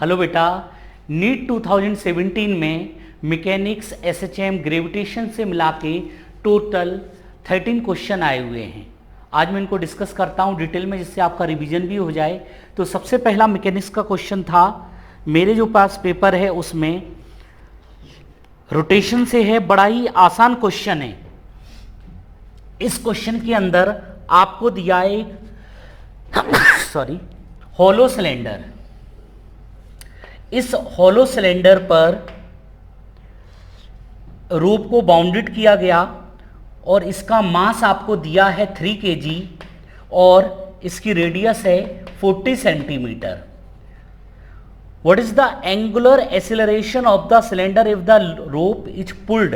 Hello बेटा, NEET 2017 में mechanics, SHM, gravitation से मिला के टोटल 13 क्वेश्चन आए हुए हैं। आज मैं इनको डिस्कस करता हूं डिटेल में, जिससे आपका रिवीजन भी हो जाए। तो सबसे पहला मैकेनिक्स का क्वेश्चन था, मेरे जो पास पेपर है उसमें रोटेशन से है, बड़ा ही आसान क्वेश्चन है। इस क्वेश्चन के अंदर आपको दिया है हॉलो सिलेंडर। इस हॉलो सिलेंडर पर रोप को बाउंडेड किया गया और इसका मास आपको दिया है 3 kg और इसकी रेडियस है 40 centimetre. What is the angular acceleration of the cylinder if the rope is pulled?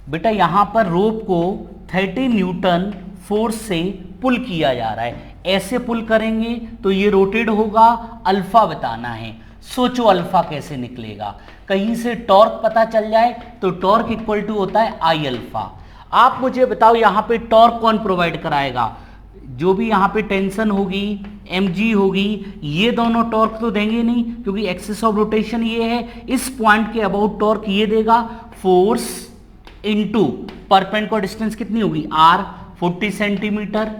बेटा यहां पर रोप को 30 न्यूटन फोर्स से पुल किया जा रहा है। ऐसे पुल करेंगे तो ये रोटेट होगा, अल्फा बताना है। सोचो अल्फा कैसे निकलेगा। कहीं से टॉर्क पता चल जाए तो टॉर्क इक्वल टू होता है आई अल्फा। आप मुझे बताओ यहां पे टॉर्क कौन प्रोवाइड कराएगा? जो भी यहां पे टेंशन होगी, mg होगी, ये दोनों टॉर्क तो देंगे नहीं, क्योंकि एक्सिस ऑफ रोटेशन ये है। इस पॉइंट के अबाउट टॉर्क ये देगा, फोर्स इनटू परपेंडिकुलर डिस्टेंस कितनी होगी, r 40 सेंटीमीटर।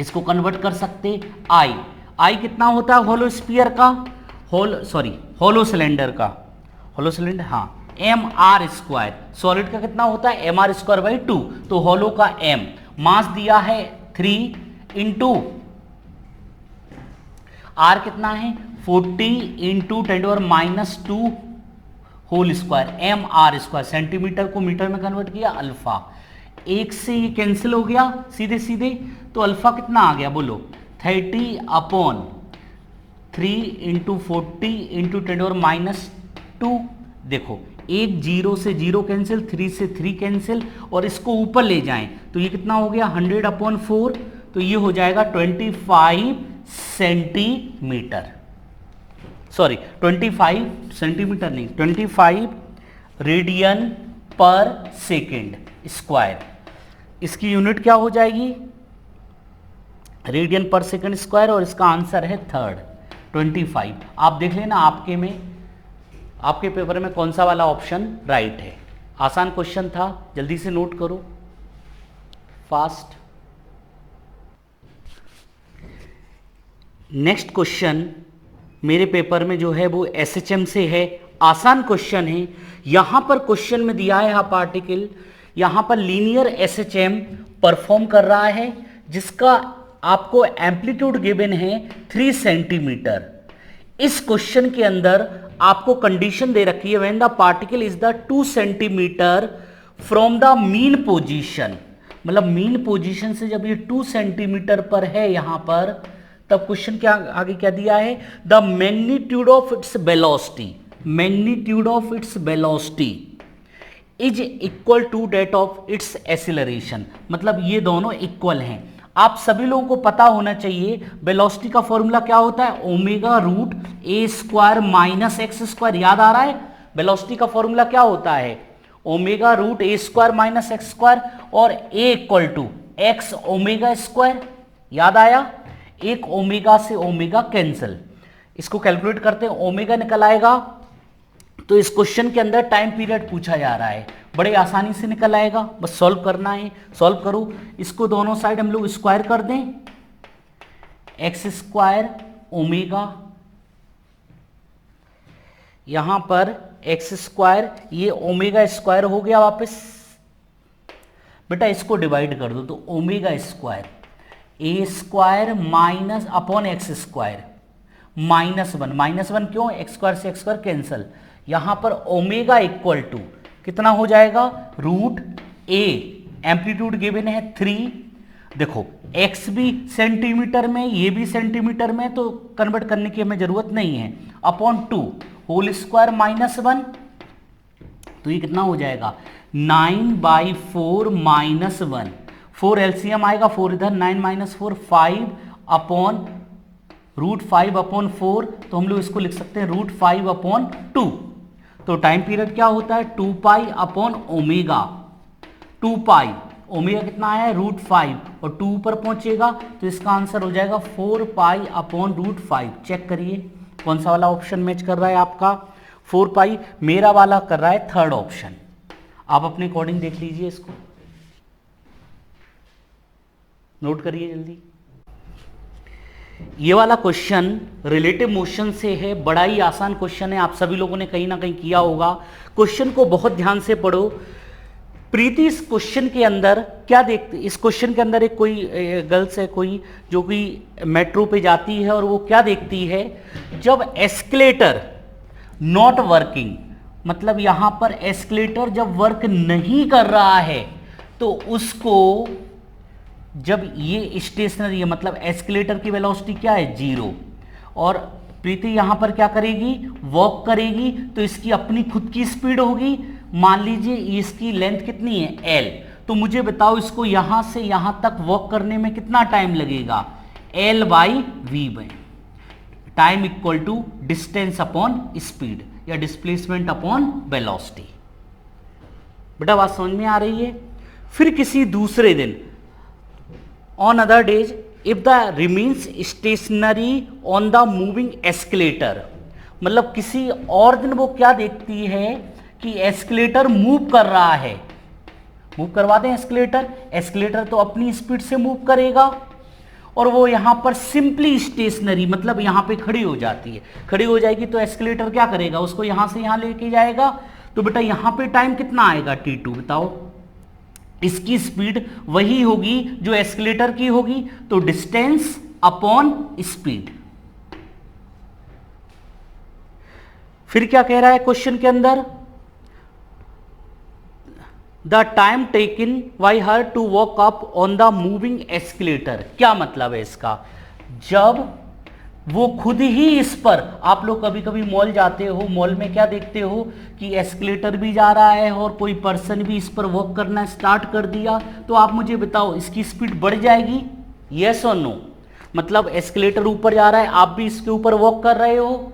इसको कन्वर्ट कर सकते आई कितना होता है होलो स्फीयर का, होलो सिलेंडर का, होलो सिलेंडर, हाँ, mr स्क्वायर। सॉलिड का कितना होता है mr स्क्वायर बाई 2, तो होलो का m। मास दिया है 3 इंटू r कितना है 40 into 10⁻² whole square, mr square. Centimetre को मीटर में कन्वर्ट किया, अल्फा। एक से ये कैंसिल हो गया सीधे सीधे, तो अल्फा कितना आ गया बोलो, 30/3 इंटू 40 इंटू 10⁻²। देखो एक 0 से 0 कैंसिल, 3 से 3 कैंसिल, और इसको ऊपर ले जाएं तो ये कितना हो गया 100/4, तो ये हो जाएगा 25 सेंटीमीटर। सॉरी 25 सेंटीमीटर नहीं, 25 रेडियन पर सेकेंड स्क्वायर। इसकी यूनिट क्या हो जाएगी, रेडियन पर सेकेंड स्क्वायर, और इसका आंसर है 25। आप देख लेना आपके पेपर में कौन सा वाला ऑप्शन राइट है। आसान क्वेश्चन था, जल्दी से नोट करो फास्ट। नेक्स्ट क्वेश्चन मेरे पेपर में जो है वो एसएचएम से है, आसान क्वेश्चन है। यहां पर क्वेश्चन में दिया है पार्टिकल, यहां पर लीनियर एसएचएम परफॉर्म कर रहा है, जिसका आपको एम्पलीट्यूड गिवन है 3 सेंटीमीटर। इस क्वेश्चन के अंदर आपको कंडीशन दे रखी है, when the particle is the 2 centimetre from the mean position. मतलब मीन पोजीशन से जब ये 2 सेंटीमीटर पर है यहां पर, तब क्वेश्चन क्या आगे क्या दिया है, the magnitude of its velocity, magnitude of its velocity is equal to that of its acceleration. मतलब ये दोनों इक्वल हैं। आप सभी लोगों को पता होना चाहिए वेलोसिटी का फॉर्मूला क्या होता है, ω√a² - x²। याद आ रहा है वेलोसिटी का फॉर्मूला क्या होता है, ω√a² - x², और a इक्वल टू x ω²। याद आया, एक ओमेगा से ओमेगा कैंसिल, इसको कैलकुलेट करते हैं, ओमेगा निकल आएगा। तो इस क्वेश्चन के अंदर टाइम पीरियड पूछा जा रहा है, बड़े आसानी से निकल आएगा, बस सॉल्व करना है। सॉल्व करो, इसको दोनों साइड हम लोग स्क्वायर कर दें, x² ओमेगा, यहां पर x², ये ओमेगा² हो गया वापस। बेटा इसको डिवाइड कर दो तो ω² a² माइनस अपॉन x² -1 क्यों, x² से x² कैंसल। यहां पर ओमेगा इक्वल टू कितना हो जाएगा, √a, एम्पलीट्यूड गिवन है 3। देखो x भी सेंटीमीटर में, ये भी सेंटीमीटर में, तो कन्वर्ट करने की हमें जरूरत नहीं है, अपॉन 2 होल स्क्वायर -1, तो ये कितना हो जाएगा 9/4 -1, 4 एलसीएम आएगा, 4 इधर, 9 - 4 5/√5/4, तो हम लोग इसको लिख सकते हैं √5/2। तो टाइम पीरियड क्या होता है 2π/ω, 2π ओमेगा कितना आया है √5 और 2 ऊपर पहुंचेगा तो इसका आंसर हो जाएगा 4 पाई अपॉन √5। चेक करिए कौन सा वाला ऑप्शन मैच कर रहा है आपका, 4 पाई। मेरा वाला कर रहा है थर्ड ऑप्शन। आप अपने अकॉर्डिंग देख लीजिए, इसको नोट करिए जल्दी। ये वाला क्वेश्चन रिलेटिव मोशन से है, बड़ा ही आसान क्वेश्चन है, आप सभी लोगों ने कहीं ना कहीं किया होगा। क्वेश्चन को बहुत ध्यान से पढ़ो। प्रीति इस क्वेश्चन के अंदर क्या देखती, इस क्वेश्चन के अंदर एक कोई गर्ल्स है कोई जो कि मेट्रो पे जाती है और वो क्या देखती है, जब एस्केलेटर नॉट वर्किंग, मतलब यहां पर एस्केलेटर जब वर्क नहीं कर रहा है तो उसको, जब ये स्टेशनरी है मतलब एस्केलेटर की वेलोसिटी क्या है 0, और प्रीति यहां पर क्या करेगी वॉक करेगी, तो इसकी अपनी खुद की स्पीड होगी। मान लीजिए इसकी लेंथ कितनी है L, तो मुझे बताओ इसको यहां से यहां तक वॉक करने में कितना टाइम लगेगा, L/V, time equal to distance upon speed या डिस्प्लेसमेंट अपॉन वेलोसिटी। बेटा बात समझ में आ रही है। फिर किसी दूसरे दिन, on other days if the remains stationary on the moving escalator, मतलब किसी और दिन वो क्या देखती है कि एस्केलेटर मूव कर रहा है, मूव करवा दें एस्केलेटर, एस्केलेटर तो अपनी स्पीड से मूव करेगा और वो यहां पर सिंपली स्टेशनरी मतलब यहां पे खड़ी हो जाती है, खड़ी हो जाएगी तो एस्केलेटर क्या करेगा उसको यहां से यहां लेके जाएगा। तो बेटा यहां पे टाइम कितना आएगा t2, बताओ। इसकी स्पीड वही होगी जो एस्केलेटर की होगी, तो डिस्टेंस अपॉन स्पीड। फिर क्या कह रहा है क्वेश्चन के अंदर, the time taken by her to walk up on the moving escalator. क्या मतलब है इसका, जब वो खुद ही इस पर, आप लोग कभी कभी मॉल जाते हो, मॉल में क्या देखते हो कि एस्केलेटर भी जा रहा है और कोई पर्सन भी इस पर वॉक करना स्टार्ट कर दिया, तो आप मुझे बताओ इसकी स्पीड बढ़ जाएगी, यस और नो। मतलब एस्केलेटर ऊपर जा रहा है, आप भी इसके ऊपर वॉक कर रहे हो,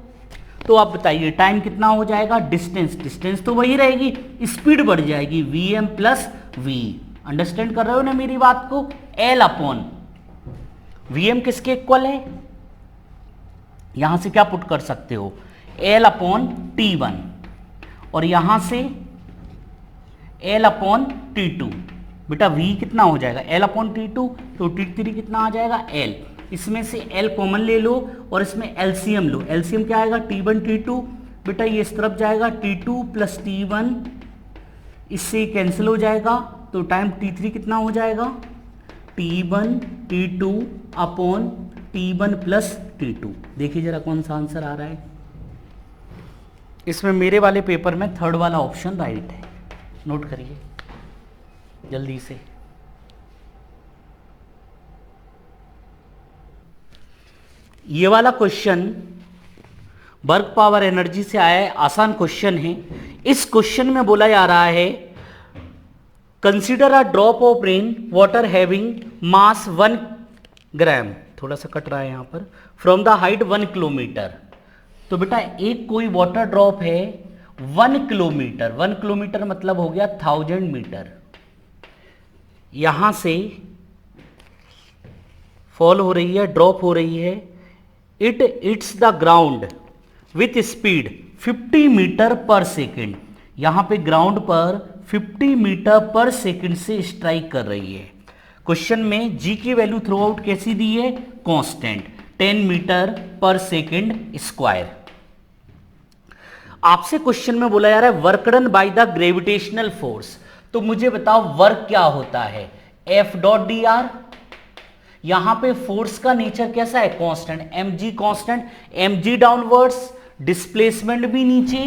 तो आप बताइए टाइम कितना हो जाएगा, डिस्टेंस, डिस्टेंस तो वही रहेगी, स्पीड बढ़ जाएगी Vm प्लस V। अंडरस्टैंड कर रहे हो ना मेरी बात को। L अपॉन Vm किसके इक्वल है, यहां से क्या पुट कर सकते हो L अपॉन T1 और यहां से L अपॉन T2। बेटा V कितना हो जाएगा L अपॉन T2, तो T3 कितना आ जाएगा L, इसमें से L कॉमन ले लो और इसमें एलसीएम लो। एलसीएम क्या आएगा T1 T2, बेटा ये इस तरफ जाएगा T2 प्लस T1, इससे कैंसिल हो जाएगा, तो टाइम T3 कितना हो जाएगा T1 T2 upon T1 plus T2। देखिए जरा कौन सा आंसर आ रहा है इसमें। मेरे वाले पेपर में थर्ड वाला ऑप्शन राइट है, नोट करिए जल्दी से। ये वाला क्वेश्चन वर्क पावर एनर्जी से आया है, आसान क्वेश्चन है। इस क्वेश्चन में बोला जा रहा है consider a drop of rain water having mass 1 ग्राम, थोड़ा सा कट रहा है यहां पर, फ्रॉम द हाइट 1 किलोमीटर। तो बेटा एक कोई वाटर ड्रॉप है 1 किलोमीटर, 1 किलोमीटर मतलब हो गया 1000 मीटर, यहां से फॉल हो रही है, ड्रॉप हो रही है, it hits the ground with speed 50 metre पर सेकेंड। यहां पे ग्राउंड पर 50 मीटर पर सेकेंड से स्ट्राइक कर रही है। क्वेश्चन में जी की वैल्यू थ्रू आउट कैसी दी है, कांस्टेंट 10 मीटर पर सेकेंड स्क्वायर। आपसे क्वेश्चन में बोला जा रहा है work done by the gravitational force, तो मुझे बताओ वर्क क्या होता है, F डॉट डी आर। यहां पे फोर्स का नेचर कैसा है, constant, mg constant, mg downwards, displacement भी नीचे,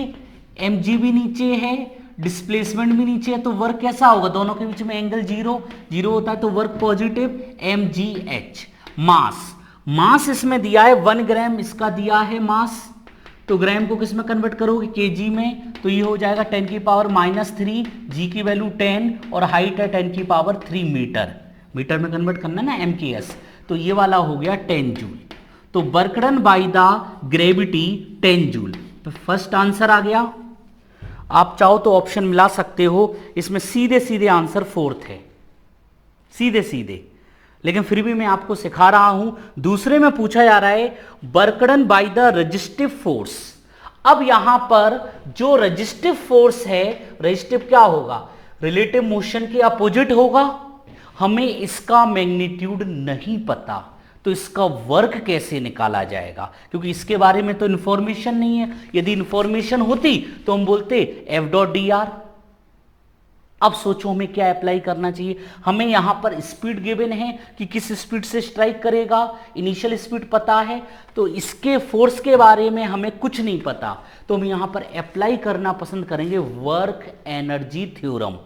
mg भी नीचे है, डिस्प्लेसमेंट भी नीचे है, तो वर्क कैसा होगा, दोनों के बीच में एंगल 0 होता है, तो वर्क पॉजिटिव mgh। मास, मास इसमें दिया है 1 ग्राम, इसका दिया है मास, तो ग्राम को किस में कन्वर्ट करोगे, केजी में, तो ये हो जाएगा 10 की पावर -3, जी की वैल्यू 10 और हाइट है 10 की पावर 3 मीटर, मीटर में कन्वर्ट करना है ना MKS, तो ये वाला हो गया 10 जूल। तो work done by the gravity 10 joule, तो फर्स्ट आंसर आ गया। आप चाहो तो ऑप्शन मिला सकते हो, इसमें सीधे सीधे आंसर फोर्थ है, सीधे सीधे, लेकिन फिर भी मैं आपको सिखा रहा हूं। दूसरे में पूछा जा रहा है work done by the resistive force. अब यहां पर जो रेजिस्टिव फोर्स है, रेजिस्टिव क्या होगा, रिलेटिव मोशन के अपोजिट होगा। हमें इसका मैग्नीट्यूड नहीं पता, तो इसका वर्क कैसे निकाला जाएगा, क्योंकि इसके बारे में तो इंफॉर्मेशन नहीं है। यदि इंफॉर्मेशन होती तो हम बोलते एफ डॉट डी आर। अब सोचो हमें क्या अप्लाई करना चाहिए। हमें यहां पर स्पीड गिवन है कि किस स्पीड से स्ट्राइक करेगा, इनिशियल स्पीड पता है, तो इसके फोर्स के बारे में हमें कुछ नहीं पता, तो हम यहां पर अप्लाई करना पसंद करेंगे work energy theorem.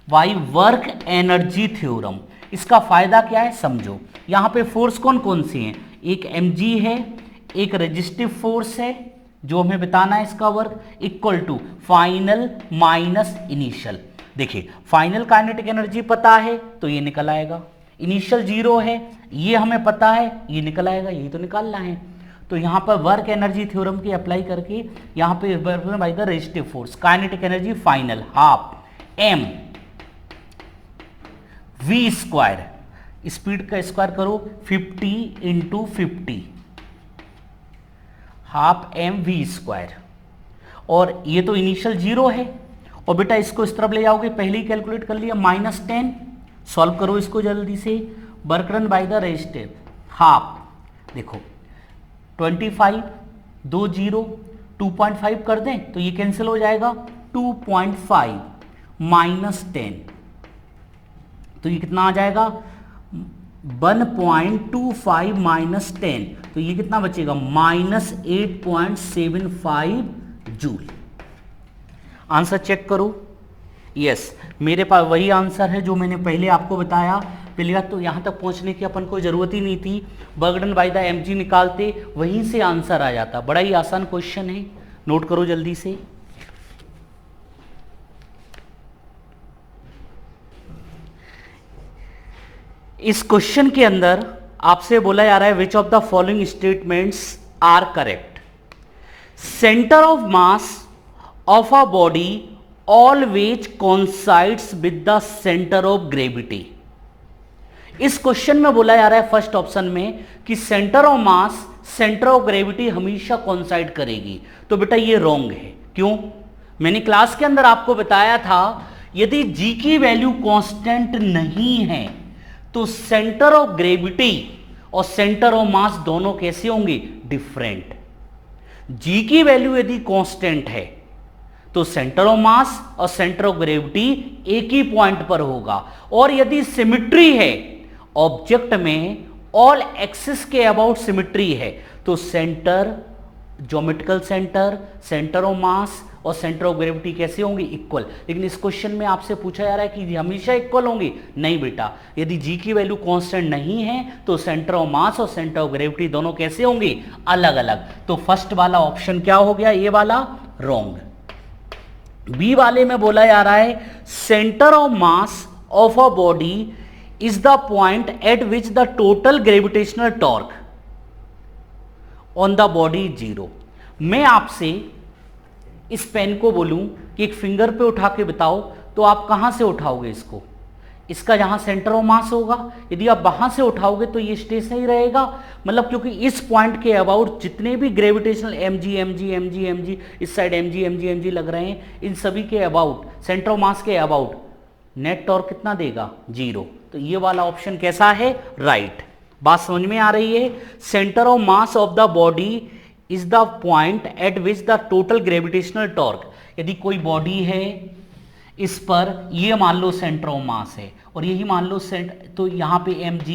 Why work energy theorem. इसका फायदा क्या है समझो। यहां पे फोर्स कौन कौन से हैं, एक mg है, एक रेजिस्टिव फोर्स है जो हमें बताना है इसका work, equal to final minus initial. देखिए फाइनल काइनेटिक एनर्जी पता है तो ये निकल आएगा, इनिशियल 0 है ये हमें पता है, ये निकल आएगा, यही तो निकालना है। तो यहां पर वर्क एनर्जी थ्योरम की अप्लाई करके यहां पे by the resistive force kinetic energy final half m v square, speed का स्क्वायर करो 50 into 50, half M V square. और ये तो इनिशियल 0 है, और बेटा इसको इस तरफ ले जाओगे, पहले ही कैलकुलेट कर लिया, -10। सॉल्व करो इसको जल्दी से। Work done by the resistive half, देखो 25 2 0 2.5 कर दें तो ये कैंसिल हो जाएगा, 2.5 -10 तो ये कितना आ जाएगा 1.25 -10, तो ये कितना बचेगा -8.75 जूल। आंसर चेक करो। यस, मेरे पास वही आंसर है जो मैंने पहले आपको बताया। पहले तो यहां तक पहुंचने की अपन को जरूरत ही नहीं थी, work done by the mg निकालते वहीं से आंसर आ जाता। बड़ा ही आसान क्वेश्चन है, नोट करो जल्दी से। इस क्वेश्चन के अंदर आपसे बोला जा रहा है which of the following statements are correct. Centre of mass of a body always coincides with the centre of gravity. इस क्वेश्चन में बोला जा रहा है फर्स्ट ऑप्शन में कि centre of mass centre of gravity हमेशा कोइंसाइड करेगी, तो बेटा ये रॉन्ग है। क्यों? मैंने क्लास के अंदर आपको बताया था यदि g की वैल्यू कांस्टेंट नहीं है तो सेंटर ऑफ ग्रेविटी और सेंटर ऑफ मास दोनों कैसे होंगे, डिफरेंट। g की वैल्यू यदि कांस्टेंट है तो सेंटर ऑफ मास और सेंटर ऑफ ग्रेविटी एक ही पॉइंट पर होगा, और यदि सिमिट्री है ऑब्जेक्ट में, ऑल एक्सिस के अबाउट सिमिट्री है, तो centre, geometrical centre, centre of मास और सेंटर ऑफ ग्रेविटी कैसे होंगे, इक्वल। लेकिन इस क्वेश्चन में आपसे पूछा जा रहा है कि हमेशा इक्वल होंगे, नहीं बेटा। यदि g की वैल्यू कांस्टेंट नहीं है तो सेंटर ऑफ मास और सेंटर ऑफ ग्रेविटी दोनों कैसे होंगे, अलग अलग। तो फर्स्ट वाला ऑप्शन क्या हो गया, ये वाला रॉन्ग। बी वाले में बोला जा रहा है centre of mass of a body is the point eight which the total gravitational torque on the body 0। मैं आपसे इस पेन को बोलूं कि एक फिंगर पे उठा के बताओ, तो आप कहां से उठाओगे इसको, इसका जहां सेंटर ऑफ मास होगा, यदि आप वहां से उठाओगे तो ये स्टे सही रहेगा। मतलब क्योंकि इस पॉइंट के अबाउट जितने भी ग्रेविटेशनल mg इस साइड mg लग रहे हैं, इन सभी के अबाउट, सेंटर ऑफ मास के अबाउट नेट टॉर्क कितना देगा, 0। तो ये वाला ऑप्शन कैसा है, राइट। बात समझ में आ रही है। Centre of mass of the body is the point eight which the total gravitational torque. यदि कोई बॉडी है, इस पर ये मान लो सेंटर ऑफ मास है और यही मान लो तो यहाँ पे mg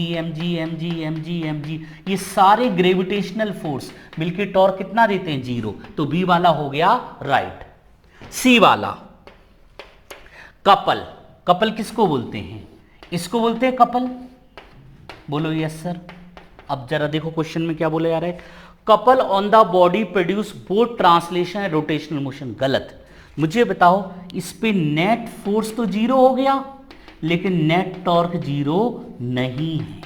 ये सारे ग्रेविटेशनल फोर्स मिलके टॉर्क कितना देते हैं, 0। तो बी वाला हो गया राइट। सी वाला कपल, कपल किसको बोलते हैं, इसको बोलते हैं कपल। बोलो यस सर। अब जरा देखो क्वेश्चन में क्या बोला जा रहा है, couple on the body produce both translation and rotational motion. गलत। मुझे बताओ, इस पे नेट फोर्स तो 0 हो गया लेकिन नेट टॉर्क 0 नहीं है।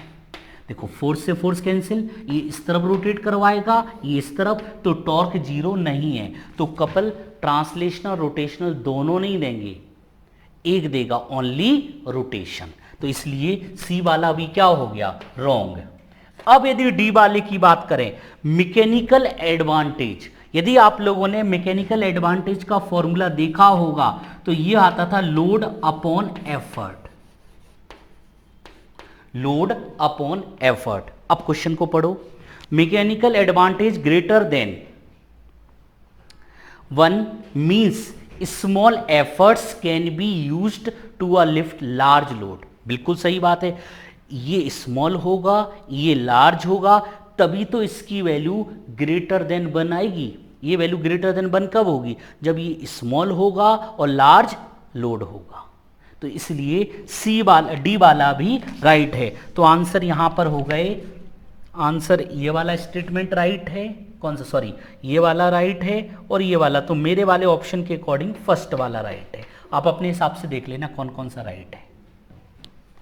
देखो फोर्स से फोर्स कैंसिल, ये इस तरफ रोटेट करवाएगा, ये इस तरफ, तो टॉर्क 0 नहीं है। तो कपल ट्रांसलेशनल रोटेशनल दोनों नहीं देंगे, एक देगा ओनली रोटेशन। तो इसलिए सी वाला भी क्या हो गया, रॉन्ग। अब यदि डी वाले की बात करें, मैकेनिकल एडवांटेज, यदि आप लोगों ने मैकेनिकल एडवांटेज का फॉर्मूला देखा होगा तो ये आता था load upon effort, load upon effort. अब क्वेश्चन को पढ़ो, mechanical advantage greater than 1 means small efforts can be used to a lift large load. बिल्कुल सही बात है, ये स्मॉल होगा ये लार्ज होगा तभी तो इसकी वैल्यू ग्रेटर देन 1 आएगी। ये वैल्यू ग्रेटर देन 1 कब होगी, जब ये स्मॉल होगा और लार्ज लोड होगा। तो इसलिए सी वाला डी वाला भी राइट है। तो आंसर यहां पर हो गए, आंसर ये वाला स्टेटमेंट राइट है, कौन सा, सॉरी ये वाला राइट है और ये वाला, तो मेरे वाले ऑप्शन के अकॉर्डिंग फर्स्ट वाला राइट है। आप अपने हिसाब से देख लेना कौन कौन सा राइट है,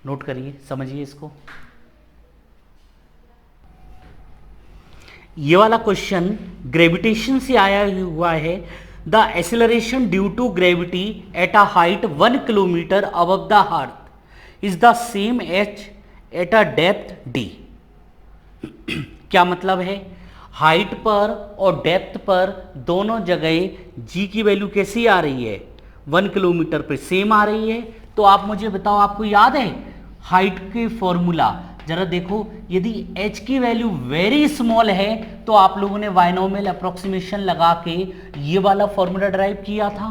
नोट करिए, समझिए इसको। ये वाला क्वेश्चन ग्रेविटेशन से आया हुआ है। The acceleration due to gravity at a height 1 kilometre above the earth is the same H at a depth D. क्या मतलब है, हाइट पर और डेप्थ पर दोनों जगह जी की वैल्यू कैसी आ रही है, 1 किलोमीटर पे सेम आ रही है। तो आप मुझे बताओ, आपको याद है हाइट के फॉर्मूला, जरा देखो, यदि h की वैल्यू वेरी स्मॉल है तो आप लोगों ने बाइनोमियल अप्रोक्सीमेशन लगा के ये वाला फॉर्मूला ड्राइव किया था।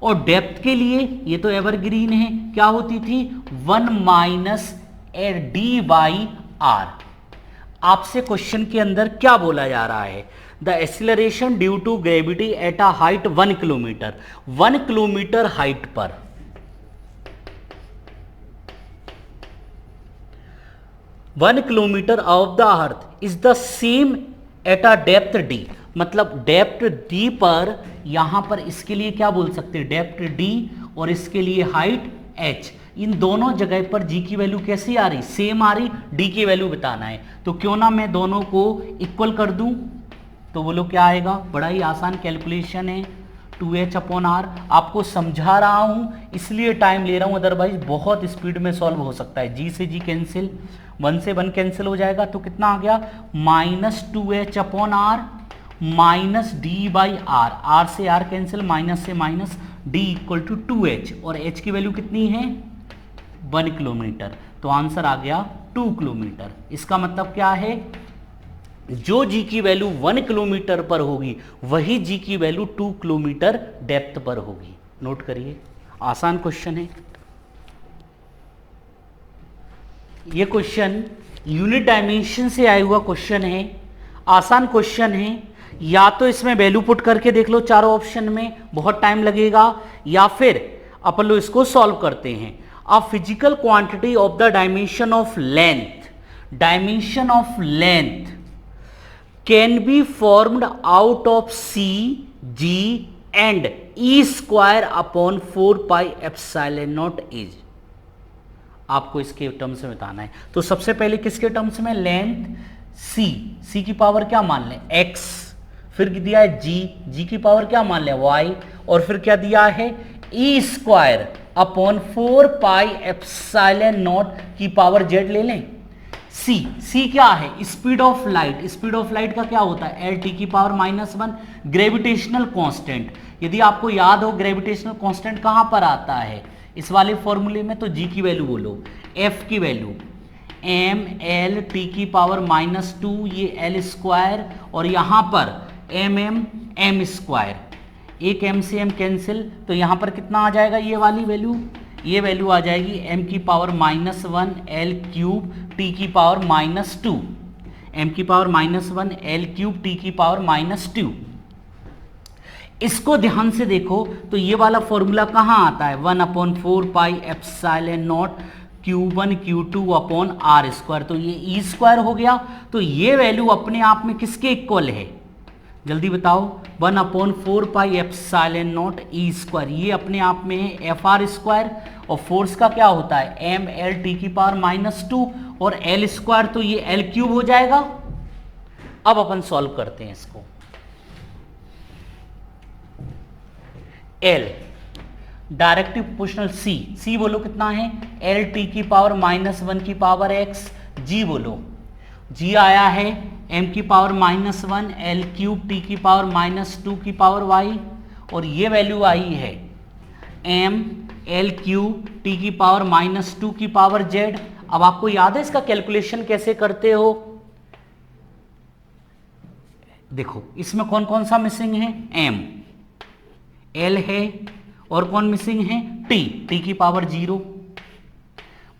और डेप्थ के लिए ये तो एवरग्रीन है, क्या होती थी 1 माइनस डी बाई आर। आपसे क्वेश्चन के अंदर क्या बोला जा रहा है, the acceleration due to gravity at a height 1 kilometre, 1 kilometre height पर 1 kilometre of the earth is the same at a depth D. मतलब डेप्थ डी पर, यहां पर इसके लिए क्या बोल सकते हैं, डेप्थ डी और इसके लिए हाइट h, इन दोनों जगह पर जी की वैल्यू कैसी आ रही, सेम आ रही, डी की वैल्यू बताना है। तो क्यों ना मैं दोनों को इक्वल कर दूं, तो बोलो क्या आएगा, बड़ा ही आसान कैलकुलेशन है, 2h अपॉन आर। आपको समझा रहा हूं इसलिए टाइम ले रहा हूं, अदरवाइज बहुत स्पीड में सॉल्व हो सकता है। जी से जी कैंसिल, 1 से 1 कैंसिल हो जाएगा, तो कितना आ गया, -2h upon R minus D by R, R से आर कैंसिल, माइनस से minus, D equal to 2h, और h की वैल्यू कितनी है 1 किलोमीटर। तो आंसर आ गया 2 किलोमीटर। इसका मतलब क्या है, जो जी की वैल्यू 1 किलोमीटर पर होगी वही जी की वैल्यू 2 किलोमीटर डेप्थ पर होगी। नोट करिए, आसान क्वेश्चन है ये। क्वेश्चन यूनिट डायमेंशन से आया हुआ क्वेश्चन है, आसान क्वेश्चन है। या तो इसमें वैल्यू पुट करके देख लो चारों ऑप्शन में, बहुत टाइम लगेगा, या फिर अपन लोग इसको सॉल्व करते हैं। A physical quantity of the dimension of length, dimension of length can be formed out of C G and E square upon 4 pi epsilon naught is. आपको इसके टर्म्स में बताना है। तो सबसे पहले किसके टर्म्स में, लेंथ सी की पावर क्या मान लें x, फिर दिया है जी की पावर क्या मान लें y, और फिर क्या दिया है E square upon 4 pi epsilon naught की पावर z ले लें। सी क्या है, speed of light, speed of light का क्या होता है एल टी की पावर -1, ग्रेविटेशनल कांस्टेंट। यदि आपको याद हो ग्रेविटेशनल कांस्टेंट कहां पर आता है इस वाले फॉर्मूले में, तो जी की वैल्यू बोलो, एफ की वैल्यू एम एल टी की पावर -2, ये एल स्क्वायर, और यहां पर एम स्क्वायर, एक एम से एम कैंसिल, तो यहां पर कितना आ जाएगा, ये वाली वैल्यू, ये वैल्यू आ जाएगी m की पावर -1 एल क्यूब टी की पावर -2, m की पावर -1 एल क्यूब टी की पावर -2। इसको ध्यान से देखो तो ये वाला फॉर्मूला कहाँ आता है, 1/4 pi epsilon naught Q1 Q2 upon R square. तो ये ई स्क्वायर हो गया, तो ये वैल्यू अपने आप में किसके इक्वल है, जल्दी बताओ, 1/4 pi epsilon not E square, ये अपने आप में है एफ आर स्क्वायर, और फोर्स का क्या होता है एम एल टी की पावर -2, और एल स्क्वायर तो ये एल क्यूब हो जाएगा। अब अपन सॉल्व करते हैं इसको। एल डायरेक्टली प्रोपोर्शनल सी, सी बोलो कितना है, एल टी की पावर -1 की पावर एक्स, जी बोलो, जी आया है m की पावर -1 एल क्यूब टी की पावर -2 की पावर y, और ये वैल्यू आई है m एल क्यूब टी की पावर -2 की पावर z। अब आपको याद है इसका कैलकुलेशन कैसे करते हो? देखो इसमें कौन कौन सा मिसिंग है, m, l है, और कौन मिसिंग है, t, t की पावर 0।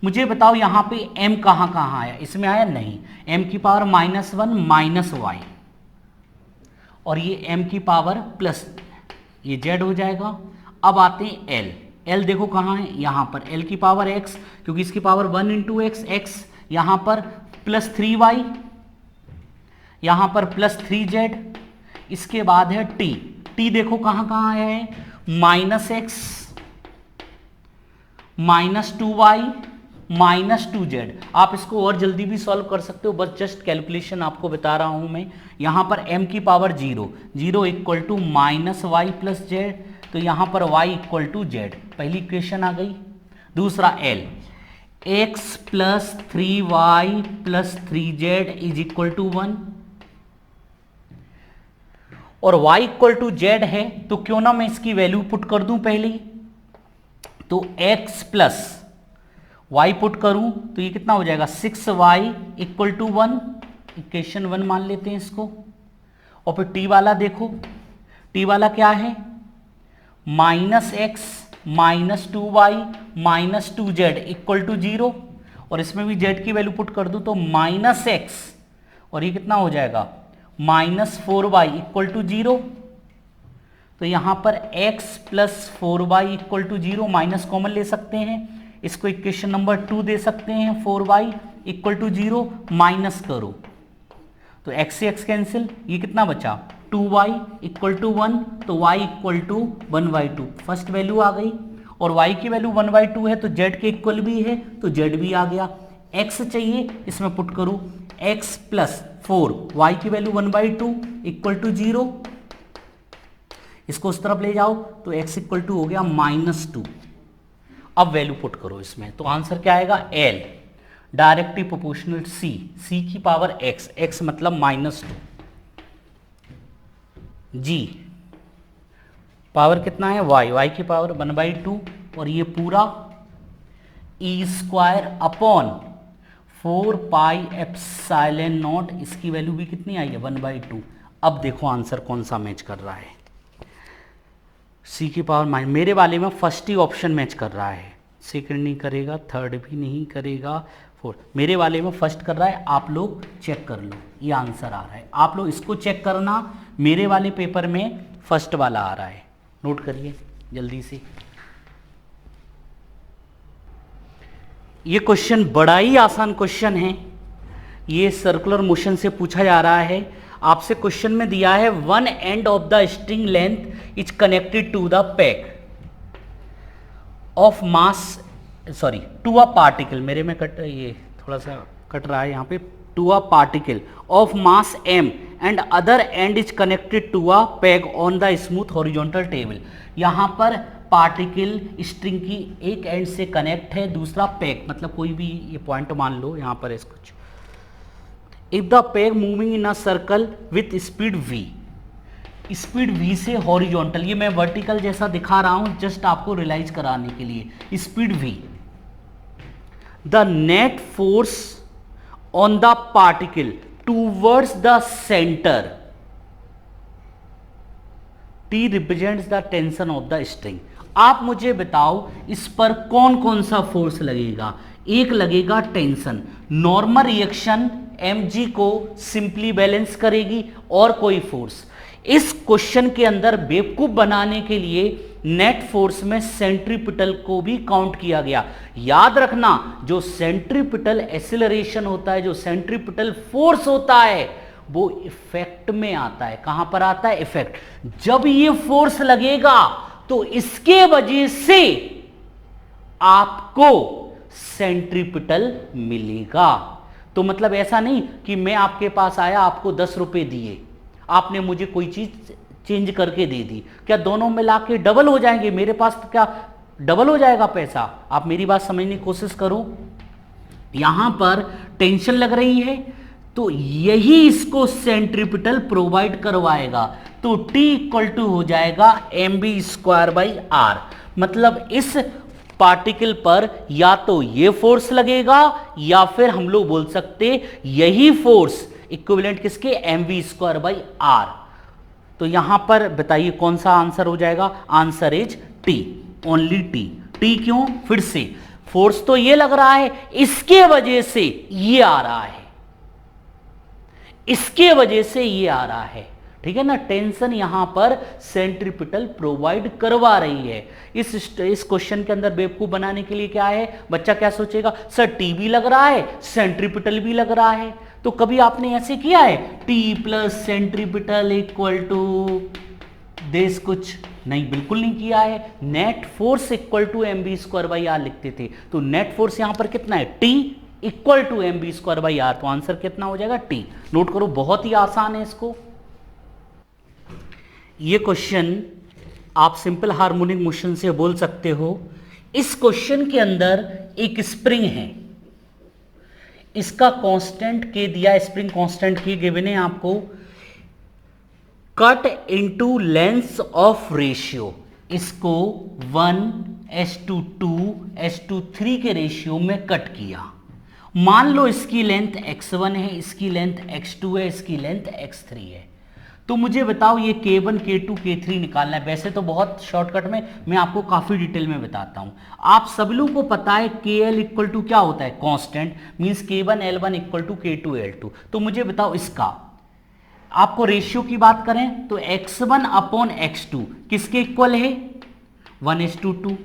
मुझे बताओ यहां पे m कहां कहां आया, इसमें आया नहीं, m की पावर -1 -y, और ये m की पावर प्लस ये z हो जाएगा। अब आते हैं l, l देखो कहां है, यहां पर l की पावर x, क्योंकि इसकी पावर 1 × x, x यहां पर +3y, यहां पर +3z, इसके बाद है t, t देखो कहां कहां आया है, -x -2y -2z। आप इसको और जल्दी भी सॉल्व कर सकते हो, बस जस्ट कैलकुलेशन आपको बता रहा हूं मैं। यहां पर m की पावर 0 = -y + z, तो यहां पर y = z, पहली इक्वेशन आ गई। दूसरा l, x + 3y + 3z = 1, और y = z है, तो क्यों ना मैं इसकी वैल्यू पुट कर दूं पहले, तो x + y पुट करूं तो ये कितना हो जाएगा, 6y = 1, इक्वेशन 1 मान लेते हैं इसको। और फिर t वाला देखो, t वाला क्या है, -x -2y -2z = 0, और इसमें भी z की वैल्यू पुट कर दूं तो -x, और ये कितना हो जाएगा, -4y = 0। तो यहां पर x + 4y = 0, माइनस कॉमन ले सकते हैं, इसको इक्वेशन नंबर 2 दे सकते हैं, 4y = 0, माइनस करो तो x से x कैंसिल, ये कितना बचा, 2y = 1, तो y = 1/2, फर्स्ट वैल्यू आ गई, और y की वैल्यू 1/2 है तो z के इक्वल भी है, तो z भी आ गया। x चाहिए, इसमें पुट करूं x + 4, y की वैल्यू 1/2 = 0, इसको उस तरफ ले जाओ तो x = हो गया -2। अब वैल्यू पुट करो इसमें, तो आंसर क्या आएगा, l directly proportional c, c की पावर x, x मतलब -2, g पावर कितना है y, y की पावर 1/2, और ये पूरा e² अपॉन 4πε0, इसकी वैल्यू भी कितनी आई है, 1/2। अब देखो आंसर कौन सा मैच कर रहा है, c की पावर मेरे वाले में फर्स्ट ही ऑप्शन मैच कर रहा है, सेकंड नहीं करेगा, थर्ड भी नहीं करेगा, फोर्थ, मेरे वाले में फर्स्ट कर रहा है। आप लोग चेक कर लो, ये आंसर आ रहा है, आप लोग इसको चेक करना, मेरे वाले पेपर में फर्स्ट वाला आ रहा है, नोट करिए जल्दी से। ये क्वेश्चन बड़ा ही आसान क्वेश्चन है, ये सर्कुलर मोशन से पूछा जा रहा है। आपसे क्वेश्चन में दिया है one end of the string length is connected to the pack of mass, sorry to a particle, मेरे में ये थोड़ा सा कट रहा है यहाँ पे, to a particle of mass m and other end is connected to a pack on the smooth horizontal table. यहाँ पर पार्टिकल स्ट्रिंग की एक एंड से कनेक्ट है, दूसरा पैक, मतलब कोई भी ये पॉइंट मान लो यहाँ पर इसको, if the pack moving in a circle with speed v, speed v से हॉरिजॉन्टल, ये मैं वर्टिकल जैसा दिखा रहा हूं जस्ट आपको रियलाइज कराने के लिए, speed v, the net force on the particle towards the centre, t represents the tension of the string. आप मुझे बताओ इस पर कौन कौन सा फोर्स लगेगा, एक लगेगा टेंशन, नॉर्मल रिएक्शन mg को सिंपली बैलेंस करेगी, और कोई फोर्स। इस क्वेश्चन के अंदर बेवकूफ बनाने के लिए नेट फोर्स में सेंट्रीपिटल को भी काउंट किया गया। याद रखना, जो सेंट्रीपिटल एक्सीलरेशन होता है, जो सेंट्रीपिटल फोर्स होता है, वो इफेक्ट में आता है। कहां पर आता है, इफेक्ट। जब ये फोर्स लगेगा तो इसके वजह से आपको सेंट्रीपिटल मिलेगा। तो मतलब ऐसा नहीं कि मैं आपके पास आया, आपको 10 रुपए दिए, आपने मुझे कोई चीज चेंज करके दे दी, क्या दोनों मिला के डबल हो जाएंगे? मेरे पास तो क्या डबल हो जाएगा पैसा। आप मेरी बात समझने की कोशिश करो, यहां पर टेंशन लग रही है तो यही इसको सेंट्रीपिटल प्रोवाइड करवाएगा, तो T इक्वल टू हो जाएगा mv²/r। मतलब इस पार्टिकल पर या तो ये फोर्स लगेगा या फिर हम लोग बोल सकते यही फोर्स इक्विवेलेंट किसके, mv²/r। तो यहां पर बताइए कौन सा आंसर हो जाएगा, answer is T, only T। T क्यों, फिर से फोर्स तो ये लग रहा है, इसके वजह से ये आ रहा है, इसके वजह से ये आ रहा है, ठीक है ना। टेंशन यहां पर सेंट्रीपिटल प्रोवाइड करवा रही है। इस क्वेश्चन के अंदर बेवकूफ बनाने के लिए क्या है, बच्चा क्या सोचेगा, सर टी भी लग रहा है सेंट्रीपिटल भी लग रहा है, तो कभी आपने ऐसे किया है T plus centripetal equal to देश कुछ नहीं, बिल्कुल नहीं किया है। Net force equal to mv²/r लिखते थे, तो नेट फोर्स यहां पर कितना है, T इक्वल टू mv²/r, तो आंसर कितना हो जाएगा, T। नोट करो, बहुत ही आसान है इसको। ये क्वेश्चन आप सिंपल हार्मोनिक मोशन से बोल सकते हो। इस क्वेश्चन के अंदर एक स्प्रिंग है, इसका कांस्टेंट के दिया, स्प्रिंग कांस्टेंट के गिवन है आपको। Cut into length of ratio, इसको 1:2:3 के रेशियो में कट किया। मान लो इसकी लेंथ x1 है, इसकी लेंथ x2 है, इसकी लेंथ x3 है। तो मुझे बताओ ये k1, k2, k3 निकालना है। वैसे तो बहुत शॉर्टकट में मैं आपको काफी डिटेल में बताता हूं। आप सब लोगों को पता है kl इक्वल टू क्या होता है, constant, means k1 L1 equal to k2 L2। तो मुझे बताओ इसका, आपको रेशियो की बात करें तो x1/x2 किसके इक्वल है, 1:2।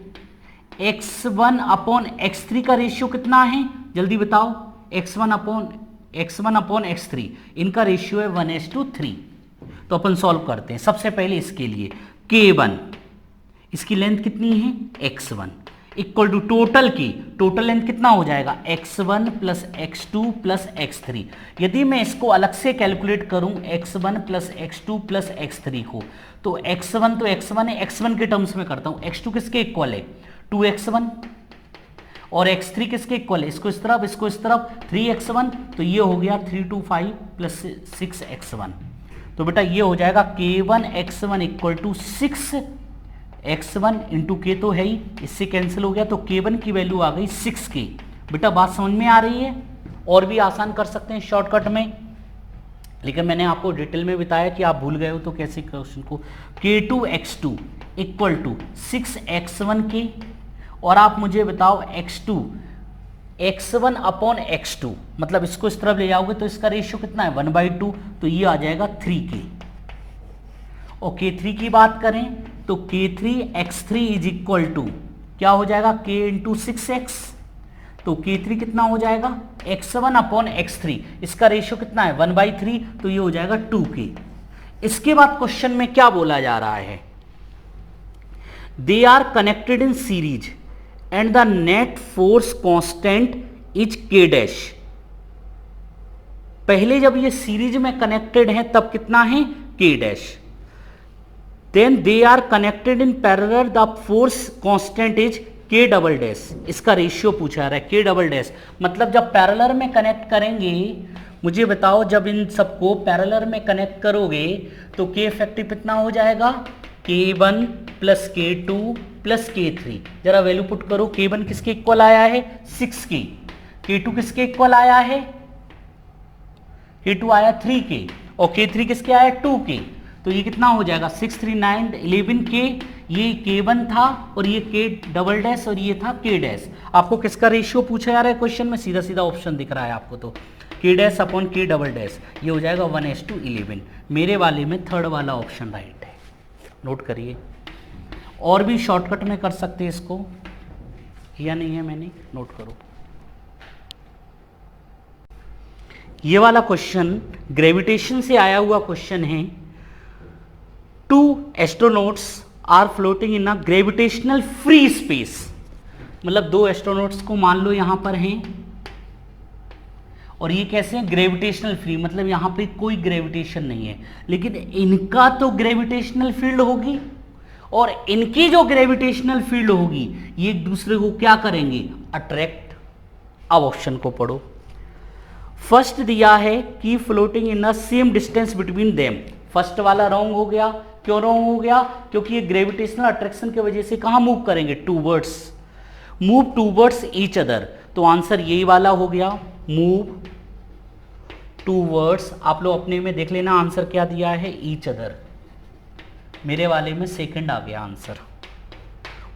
x1/x3 का रेशियो कितना है, जल्दी बताओ, x1/x3 इनका रेशियो है 1:3। तो अपन सॉल्व करते हैं। सबसे पहले इसके लिए k1, इसकी लेंथ कितनी है, x1 इक्वल टू टोटल की, टोटल लेंथ कितना हो जाएगा, x1 plus x2 plus x3। यदि मैं इसको अलग से कैलकुलेट करूं x1 plus x2 plus x3 को, तो x1 तो x1 है, x1 के टर्म्स में करता हूं, x2 किसके इक्वल है, 2x1, और x3 किसके इक्वल है, इसको इस तरफ, इसको इस तरफ, 3x1, तो ये हो गया 325 प्लस 6x1। तो बेटा ये हो जाएगा k1x1 equal to 6x1 into के तो है ही, इससे कैंसिल हो गया, तो k1 की वैल्यू आ गई 6k। बेटा बात समझ में आ रही है, और भी आसान कर सकते हैं शॉर्टकट में, लेकिन मैंने आपको डिटेल में बताया कि आप भूल गए हो तो कैसे क्वेश्चन को। k2x2 इक्वल टू 6x1k, और आप मुझे बताओ x2 x1/x2, मतलब इसको इस तरफ ले जाओगे तो इसका रेशियो कितना है, 1/2, तो ये आ जाएगा 3k। और k3 की बात करें तो k3x3 इज इक्वल टू क्या हो जाएगा, k इंटू 6x, तो k3 कितना हो जाएगा, x1/x3, इसका रेशियो कितना है, 1/3, तो ये हो जाएगा 2k। इसके बाद क्वेश्चन में क्या बोला जा रहा है, they are connected in series and the net force constant is k dash. पहले जब ये सीरीज में कनेक्टेड है तब कितना है, k dash. Then they are connected in parallel, the force constant is k double dash. इसका रेशियो पूछा रहा है, k डबल डैश मतलब जब पैरेलल में कनेक्ट करेंगे, मुझे बताओ जब इन सबको पैरेलल में कनेक्ट करोगे तो k इफेक्टिव कितना हो जाएगा, k1 plus k2 plus k3। जरा वैल्यू पुट करो, k1 किसके इक्वल आया है, 6k, k2 किसके इक्वल आया है, k2 आया 3k, और k3 किसके आया 2k, तो ये कितना हो जाएगा 6 3 9 11k। ये k1 था और ये k डबल डैश और ये था k डैश। आपको किसका रेशियो पूछा जा रहा है क्वेश्चन में, सीधा सीधा ऑप्शन दिख रहा है आपको, तो k dash upon k double dash, ये हो जाएगा 1:11। मेरे वाले में थर्ड वाला ऑप्शन राइट है, नोट करिए। और भी शॉर्टकट में कर सकते हैं इसको, किया नहीं है मैंने, नोट करो। ये वाला क्वेश्चन ग्रेविटेशन से आया हुआ क्वेश्चन है। 2 astronauts are floating in a gravitational free space, मतलब 2 एस्ट्रोनॉट्स को मान लो यहां पर हैं, और ये कैसे हैं, ग्रेविटेशनल फ्री, मतलब यहां पे कोई ग्रेविटेशन नहीं है, लेकिन इनका तो ग्रेविटेशनल फील्ड होगी, और इनकी जो ग्रेविटेशनल फील्ड होगी ये एक दूसरे को क्या करेंगे, अट्रैक्ट। अब ऑप्शन को पढ़ो। फर्स्ट दिया है कि floating in a same distance between them. First वाला रॉन्ग हो गया। क्यों रॉन्ग हो गया? क्योंकि ये ग्रेविटेशनल अट्रैक्शन की वजह से कहां मूव करेंगे, towards, move towards each other. तो आंसर यही वाला हो गया, मूव टूवर्ड्स। आप लोग अपने में देख लेना आंसर क्या दिया है, ईच अदर। मेरे वाले में सेकंड आ गया answer.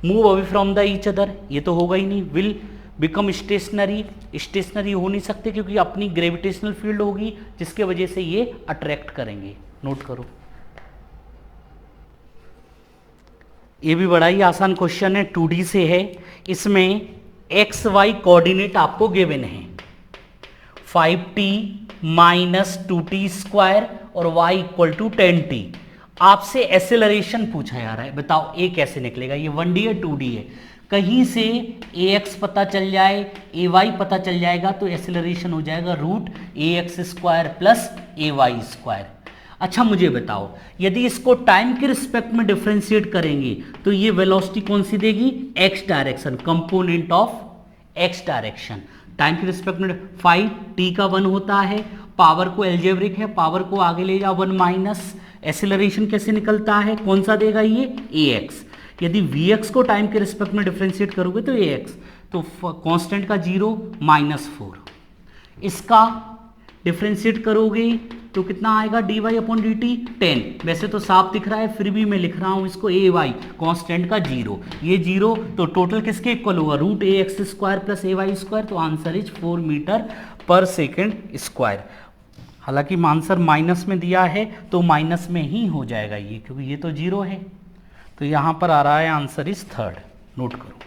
Move away from the each other, ये तो होगा ही नहीं। विल बिकम स्टेशनरी, स्टेशनरी हो नहीं सकते क्योंकि अपनी ग्रेविटेशनल फील्ड होगी जिसके वजह से ये अट्रैक्ट करेंगे। नोट करो। ये भी बड़ा ही आसान क्वेश्चन है, 2D से है। इसमें एक्स वाई कोऑर्डिनेट आपको गिवन है, 5t माइनस 2t स्क्वायर और y इक्वल टू 10t। आपसे एक्सेलरेशन पूछा जा रहा है, बताओ ए कैसे निकलेगा। ये 1D है 2D है, कहीं से ax पता चल जाए, ay पता चल जाएगा तो एक्सेलरेशन हो जाएगा root ax square plus ay square. अच्छा मुझे बताओ, यदि इसको टाइम के रिस्पेक्ट में डिफरेंशिएट करेंगे तो ये वेलोसिटी कौन सी देगी, x direction, component of x direction. Time के रिस्पेक्ट में 5t का 1 होता है, पावर को एल्जेब्रिक है, पावर को आगे ले जाओ 1 माइनस, एक्सेलरेशन कैसे निकलता है, कौन सा देगा ये, ax। यदि vx को टाइम के रिस्पेक्ट में डिफरेंशिएट करोगे तो ax, तो कांस्टेंट का 0 माइनस 4, इसका डिफरेंशिएट करोगे तो कितना आएगा, dy अपॉन dt 10। वैसे तो साफ दिख रहा है फिर भी मैं लिख रहा हूं इसको ay, कांस्टेंट का 0, ये 0 तो टोटल किसके इक्वल होगा, root ax square plus ay square. तो आंसर इज 4 मीटर पर सेकेंड स्क्वायर। हालांकि आंसर माइनस में दिया है तो माइनस में ही हो जाएगा ये, क्योंकि ये तो 0 है। तो यहां पर आ रहा है आंसर इज 3rd। नोट करो।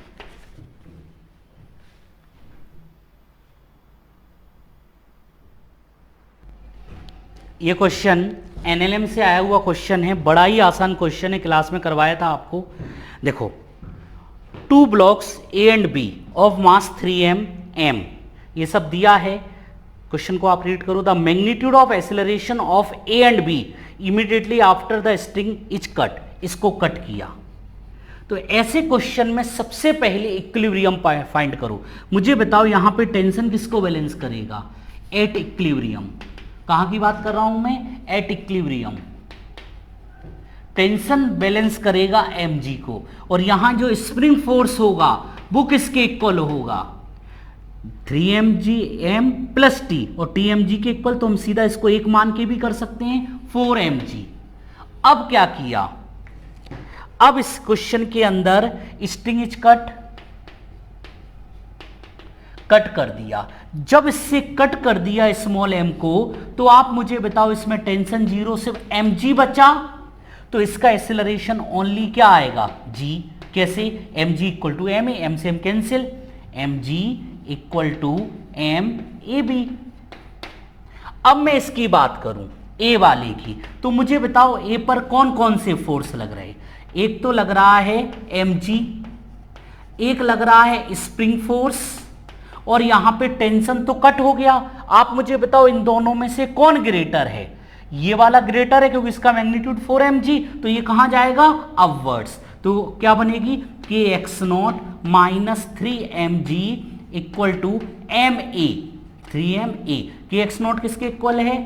ये क्वेश्चन एनएलएम से आया हुआ क्वेश्चन है, बड़ा ही आसान क्वेश्चन है, क्लास में करवाया था आपको। देखो, 2 blocks A and B of mass 3m m, ये सब दिया है। क्वेश्चन को आप रीड करो। The magnitude of acceleration of A and B immediately after the string is cut, इसको कट किया। तो ऐसे क्वेश्चन में सबसे पहले इक्विलिब्रियम फाइंड करो। मुझे बताओ यहां पे टेंशन किसको बैलेंस करेगा, एट इक्विलिब्रियम। कहां की बात कर रहा हूं मैं, एट इक्विलिब्रियम। टेंशन बैलेंस करेगा mg को, और यहां जो स्प्रिंग फोर्स होगा वो किसके इक्वल होगा, 3mg m प्लस t, और tmg के इक्वल तो हम सीधा इसको एक मान के भी कर सकते हैं, 4mg। अब क्या किया, अब इस क्वेश्चन के अंदर स्ट्रिंग इज कट कर दिया। जब इससे कट कर दिया स्मॉल m को, तो आप मुझे बताओ इसमें टेंशन 0, सिर्फ mg बचा, तो इसका एक्सेलरेशन ओनली क्या आएगा, g। कैसे, mg equal to m, m से m cancel, mg equal to m ab। अब मैं इसकी बात करूं a वाले की, तो मुझे बताओ a पर कौन कौन से फोर्स लग रहे हैं। एक तो लग रहा है mg, एक लग रहा है स्प्रिंग फोर्स, और यहां पे टेंशन तो कट हो गया। आप मुझे बताओ इन दोनों में से कौन ग्रेटर है, ये वाला ग्रेटर है क्योंकि इसका मैग्नीट्यूड 4mg, तो ये कहां जाएगा, अपवर्ड्स। तो क्या बनेगी, kx0 minus 3mg equal to ma, 3ma। kx0 किसके इक्वल है,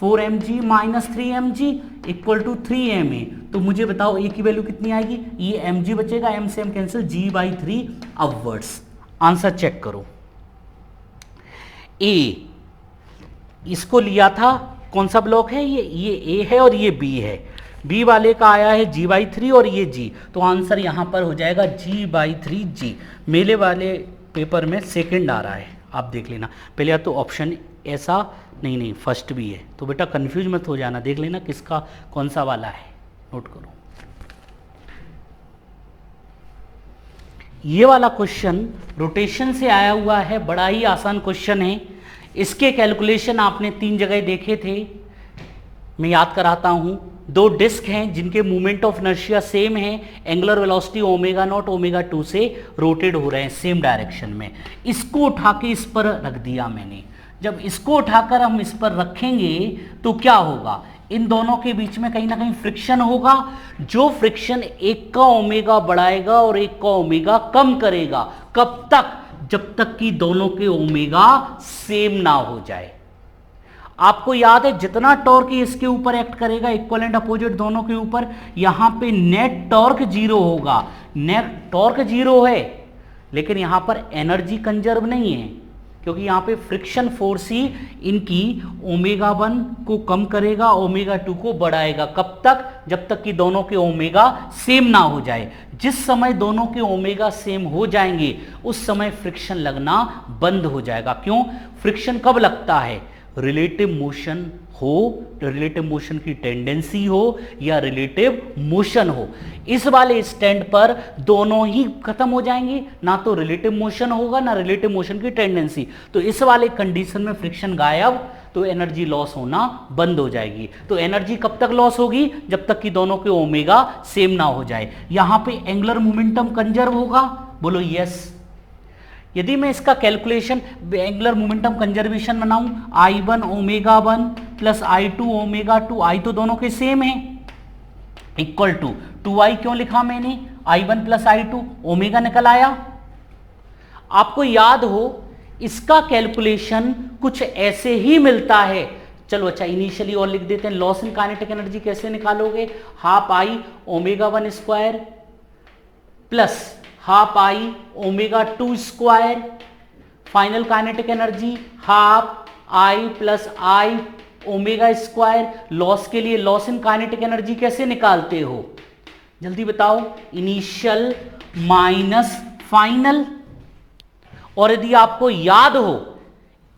4mg minus 3mg equal to 3ma। तो मुझे बताओ a की वैल्यू कितनी आएगी, ये mg बचेगा, m से m cancel, g/3 upwards. Answer check करो। ए, इसको लिया था, कौन सा ब्लॉक है ये ए है और ये बी है। बी वाले का आया है g/3 और ये g, तो आंसर यहां पर हो जाएगा g/3g। मेरे वाले पेपर में सेकंड आ रहा है, आप देख लेना। पहले या तो ऑप्शन ऐसा नहीं फर्स्ट भी है, तो बेटा कंफ्यूज मत हो जाना, देख लेना किसका कौन सा वाला है। नोट करो। ये वाला क्वेश्चन रोटेशन से आया हुआ है, बड़ा ही आसान क्वेश्चन है। इसके कैलकुलेशन आपने 3 जगह देखे थे, मैं याद कराता हूं। 2 डिस्क हैं जिनके मूवमेंट ऑफ इनर्शिया सेम है, एंगुलर वेलोसिटी ω0 ω2 से रोटेट हो रहे हैं सेम डायरेक्शन में। इसको उठा के इस पर रख दिया मैंने। जब इसको उठाकर हम इस पर रखेंगे तो क्या होगा, इन दोनों के बीच में कहीं ना कहीं फ्रिक्शन होगा, जो फ्रिक्शन एक का ओमेगा बढ़ाएगा और एक का ओमेगा कम करेगा। कब तक? जब तक कि दोनों के ओमेगा सेम ना हो जाए। आपको याद है जितना टॉर्क इसके ऊपर एक्ट करेगा इक्वल एंड अपोजिट दोनों के ऊपर, यहां पे नेट टॉर्क जीरो होगा। नेट टॉर्क जीरो है लेकिन यहां पर एनर्जी कंजर्व नहीं है, क्योंकि यहां पे फ्रिक्शन फोर्स ही इनकी ओमेगा 1 को कम करेगा, ओमेगा 2 को बढ़ाएगा। कब तक? जब तक कि दोनों के ओमेगा सेम ना हो जाए। जिस समय दोनों के ओमेगा सेम हो जाएंगे उस समय फ्रिक्शन लगना बंद हो जाएगा। क्यों? फ्रिक्शन कब लगता है? रिलेटिव मोशन हो, रिलेटिव मोशन की टेंडेंसी हो या रिलेटिव मोशन हो। इस वाले स्टैंड पर दोनों ही खत्म हो जाएंगे, ना तो रिलेटिव मोशन होगा ना रिलेटिव मोशन की टेंडेंसी। तो इस वाले कंडीशन में फ्रिक्शन गायब, तो एनर्जी लॉस होना बंद हो जाएगी। तो एनर्जी कब तक लॉस होगी? जब तक कि दोनों के ओमेगा सेम ना हो जाए। यहां पे एंगुलर मोमेंटम कंजर्व होगा, बोलो यस। यदि मैं इसका कैलकुलेशन एंगुलर मोमेंटम कंजर्वेशन बनाऊं, I1 omega 1 plus I2 omega 2, आई तो दोनों के सेम है, इक्वल टू 2i क्यों लिखा मैंने? I1 प्लस I2, ओमेगा निकल आया। आपको याद हो इसका कैलकुलेशन कुछ ऐसे ही मिलता है। चलो अच्छा इनिशियली और लिख देते हैं। लॉस इन काइनेटिक एनर्जी कैसे निकालोगे? Half I omega 1 square plus half I omega 2 square, final kinetic energy half I plus I omega square. Loss के लिए लॉस इन काइनेटिक एनर्जी कैसे निकालते हो? जल्दी बताओ। Initial minus final. और यदि आपको याद हो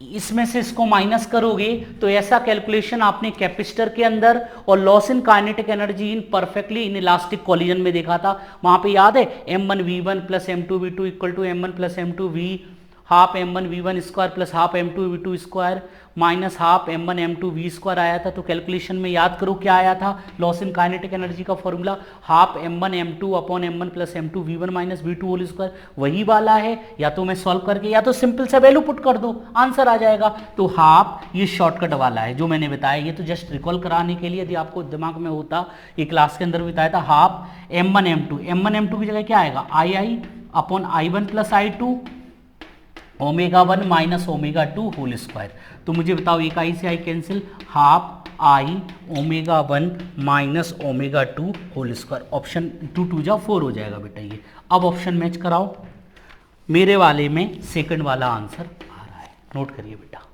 इसमें से इसको माइनस करोगे तो ऐसा कैलकुलेशन आपने कैपेसिटर के अंदर और loss in kinetic energy in perfectly inelastic collision में देखा था। वहां पे याद है m1v1 plus m2v2 equal to m1 plus m2v, half m1v1 square plus half m2v2 square minus half m1 m2v square आया था। तो कैलकुलेशन में याद करो क्या आया था? लॉस इन काइनेटिक एनर्जी का formula half m1 m2 upon m1 plus m2v1 minus v2 whole square, वही वाला है। या तो मैं सॉल्व करके या तो सिंपल सा वैल्यू पुट कर दो, आंसर आ जाएगा। तो हाफ ये शॉर्टकट वाला है जो मैंने बताया, ये तो जस्ट रिकॉल कराने के लिए, यदि आपको दिमाग में होता, ये क्लास के अंदर बताया था। हाफ m1 m2 की जगह क्या आएगा? I upon I1 plus I2 omega 1 minus omega 2 whole square. तो मुझे बताओ एक आई से I cancel, half I omega 1 minus omega 2 whole square. Option 2 2 जा 4 हो जाएगा बेटा ये। अब ऑप्शन मैच कराओ। मेरे वाले में सेकंड वाला आंसर आ रहा है, नोट करिए बेटा।